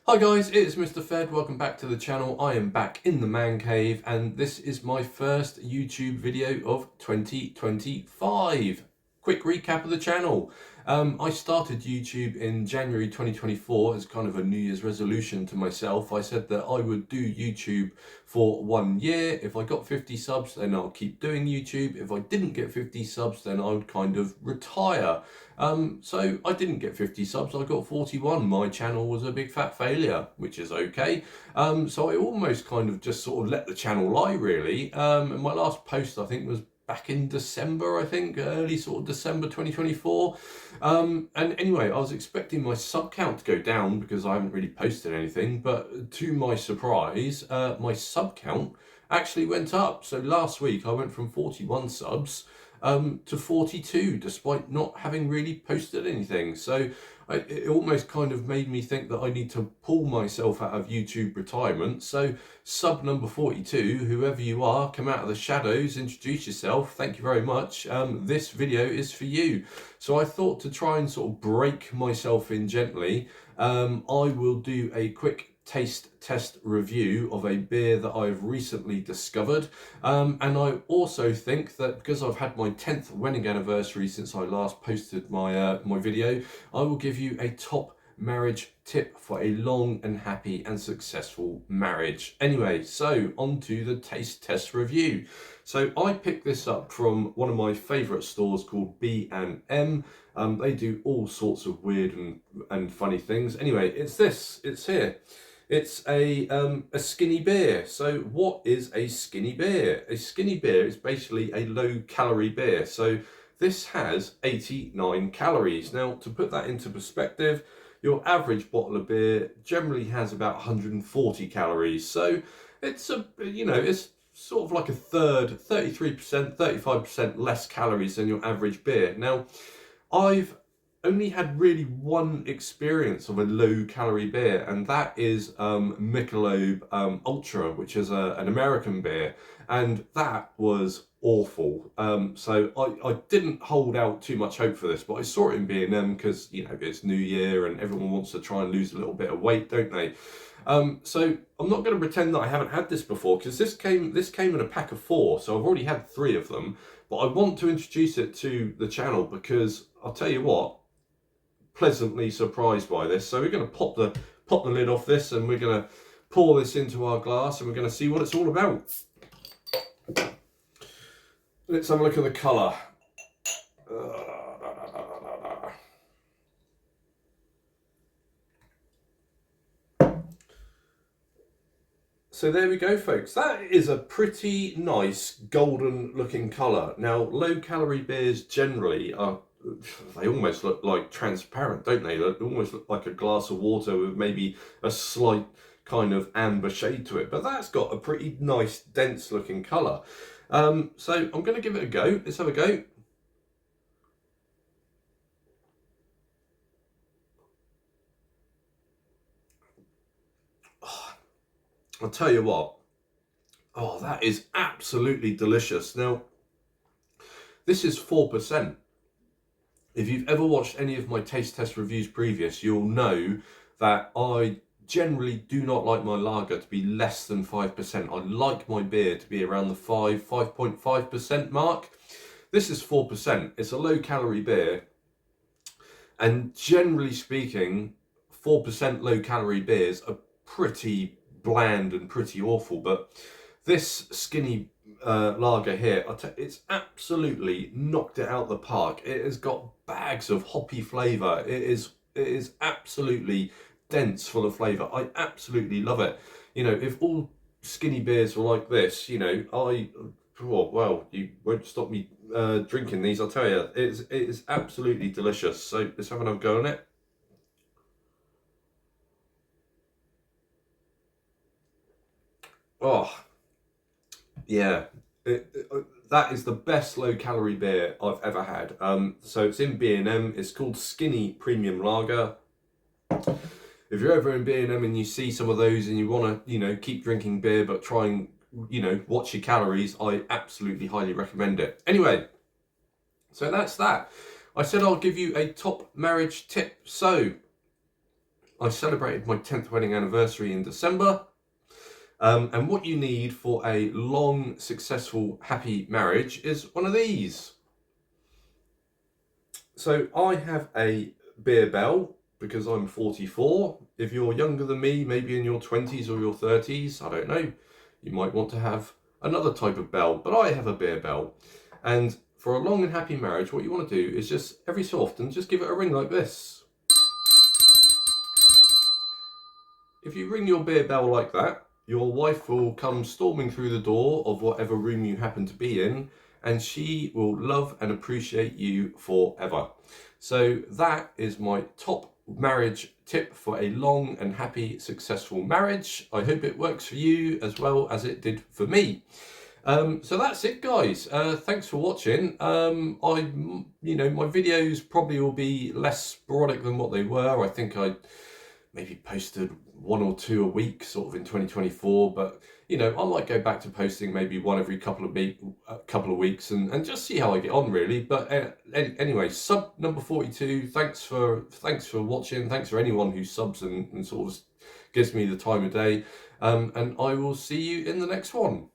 Hi guys, it's Mr. Fed. Welcome back to the channel. I am back in the man cave and this is my first YouTube video of 2025. Quick recap of the channel. I started YouTube in January 2024 as kind of a New Year's resolution to myself. I said that I would do YouTube for 1 year. If I got 50 subs, then I'll keep doing YouTube. If I didn't get 50 subs, then I would kind of retire. So I didn't get 50 subs, I got 41. My channel was a big fat failure, which is okay. So I almost kind of just sort of let the channel lie, really. And my last post, I think, was back in December, I think, early sort of December 2024. And anyway, I was expecting my sub count to go down because I haven't really posted anything, but to my surprise, my sub count actually went up. So last week I went from 41 subs to 42, despite not having really posted anything. So it almost kind of made me think that I need to pull myself out of YouTube retirement. So sub number 42, whoever you are, come out of the shadows, introduce yourself. Thank you very much. This video is for you. So I thought to try and sort of break myself in gently, I will do a quick taste test review of a beer that I've recently discovered, and I also think that because I've had my 10th wedding anniversary since I last posted my my video, I will give you a top marriage tip for a long and happy and successful marriage. Anyway, so on to the taste test review. So I picked this up from one of my favourite stores called B&M. They do all sorts of weird and funny things. Anyway, it's here. It's a skinny beer. So what is a skinny beer? A skinny beer is basically a low calorie beer. So this has 89 calories. Now, to put that into perspective, your average bottle of beer generally has about 140 calories. So it's it's sort of like a third, 33%, 35% less calories than your average beer. Now, I've only had really one experience of a low calorie beer, and that is Michelob Ultra, which is an American beer, and that was awful. So I didn't hold out too much hope for this, but I saw it in B&M because, you know, it's New Year and everyone wants to try and lose a little bit of weight, don't they? So I'm not going to pretend that I haven't had this before, because this came in a pack of 4, so I've already had 3 of them. But I want to introduce it to the channel because I'll tell you what, pleasantly surprised by this. So we're going to pop the lid off this, and we're going to pour this into our glass, and we're going to see what it's all about. Let's have a look at the colour. So there we go, folks. That is a pretty nice golden looking colour. Now, low calorie beers generally are, they almost look like transparent, don't they? They almost look like a glass of water with maybe a slight kind of amber shade to it. But that's got a pretty nice, dense looking colour. So I'm going to give it a go. Let's have a go. I'll tell you what. Oh, that is absolutely delicious. Now, this is 4%. If you've ever watched any of my taste test reviews previous, you'll know that I generally do not like my lager to be less than 5%. I like my beer to be around the 5.5% mark. This is 4%. It's a low calorie beer. And generally speaking, 4% low calorie beers are pretty bland and pretty awful. But this skinny lager here, it's absolutely knocked it out the park. It has got bags of hoppy flavour. It is absolutely dense, full of flavour. I absolutely love it. You know, if all skinny beers were like this, you know, well, you won't stop me drinking these, I'll tell you. It is absolutely delicious. So let's have another go on it. Oh, yeah. That is the best low calorie beer I've ever had. So it's in B&M. It's called Skinny Premium Lager. If you're ever in B&M and you see some of those and you want to, you know, keep drinking beer but try and, you know, watch your calories, I absolutely highly recommend it. Anyway, so that's that. I said I'll give you a top marriage tip. So I celebrated my 10th wedding anniversary in December. And what you need for a long, successful, happy marriage is one of these. So I have a beer bell because I'm 44. If you're younger than me, maybe in your 20s or your 30s, I don't know, you might want to have another type of bell, but I have a beer bell. And for a long and happy marriage, what you want to do is just every so often just give it a ring like this. If you ring your beer bell like that, your wife will come storming through the door of whatever room you happen to be in, and she will love and appreciate you forever. So that is my top marriage tip for a long and happy, successful marriage. I hope it works for you as well as it did for me. So that's it, guys. Thanks for watching. My videos probably will be less sporadic than what they were. I think I maybe posted 1 or 2 a week sort of in 2024, but I might go back to posting maybe one every couple of weeks and just see how I get on, really. But anyway, sub number 42, thanks for watching. Thanks for anyone who subs and sort of gives me the time of day, and I will see you in the next one.